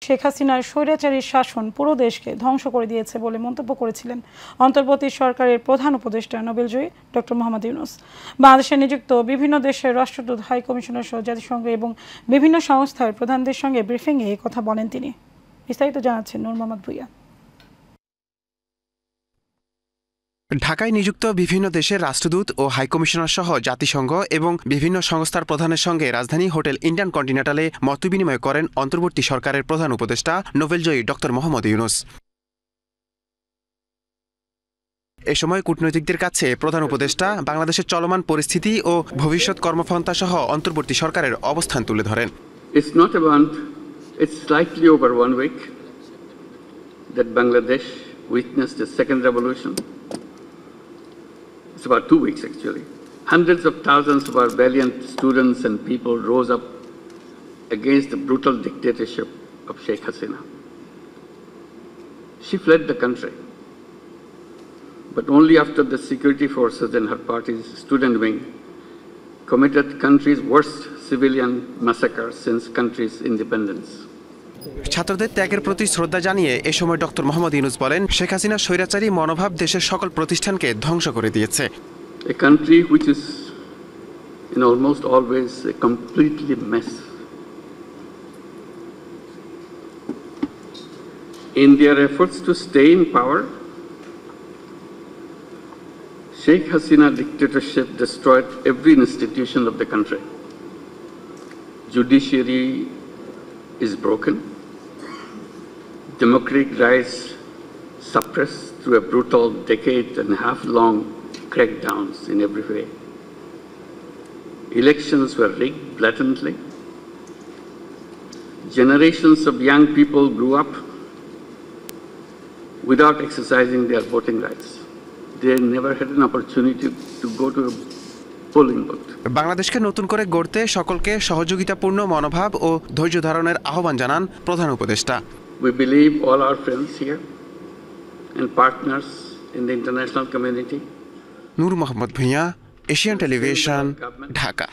শেখ হাসিনার স্বৈরাচারী শাসন পুরো দেশকে ধ্বংস করে দিয়েছে বলে মন্তব্য করেছিলেন অন্তর্বর্তী সরকারের প্রধান উপদেষ্টা নোবেলজয়ী ডক্টর মোহাম্মদ ইউনূস। বাংলাদেশে নিযুক্ত বিভিন্ন দেশের রাষ্ট্রদূত, হাই কমিশনার সহ জাতিসংঘ এবং বিভিন্ন সংস্থার প্রধানদের সঙ্গে ব্রিফিংয়ে এই কথা বলেন তিনি। বিস্তারিত জানাচ্ছেন নূর মোহাম্মদ ভূঁইয়া। ঢাকায় নিযুক্ত বিভিন্ন দেশের রাষ্ট্রদূত ও হাইকমিশনার সহ জাতিসংঘ এবং বিভিন্ন সংস্থার প্রধানের সঙ্গে রাজধানী হোটেল ইন্ডিয়ান কন্টিনেন্টালে মতবিনিময় করেন অন্তর্বর্তী সরকারের প্রধান উপদেষ্টা নোবেলজয়ী ডক্টর মোহাম্মদ ইউনূস। এ সময় কূটনৈতিকদের কাছে প্রধান উপদেষ্টা বাংলাদেশের চলমান পরিস্থিতি ও ভবিষ্যৎ কর্মপন্থা সহ অন্তর্বর্তী সরকারের অবস্থান তুলে ধরেন। It's slightly over 1 week that Bangladesh witnessed a second revolution. It's about 2 weeks actually. Hundreds of thousands of our valiant students and people rose up against the brutal dictatorship of Sheikh Hasina. She fled the country, but only after the security forces and her party's student wing committed the country's worst civilian massacre since country's independence. ছাত্রদের ত্যাগের প্রতি শ্রদ্ধা জানিয়ে এ সময় doctor Mohammad Yunus বলেন, শেখ হাসিনার স্বৈরাচারী মনোভাব দেশের সকল প্রতিষ্ঠানকে ধ্বংস করে দিয়েছে। A country which is in almost always a completely mess. In their efforts to stay in power, Sheikh Hasina dictatorship destroyed every institution of the country. Judiciary is broken. Democratic rights suppressed through a brutal decade-and-a-half-long crackdowns in every way. Elections were rigged blatantly. Generations of young people grew up without exercising their voting rights. They never had an opportunity to go to a polling booth. বাংলাদেশকে নতুন করে গড়তে সকলকে সহযোগিতাপূর্ণ মনোভাব ও ধৈর্য ধারণের আহ্বান জানান প্রধান উপদেষ্টা। We believe all our friends here and partners in the international community. Nur Mohammad Bhuiyan, Asian Television, Dhaka.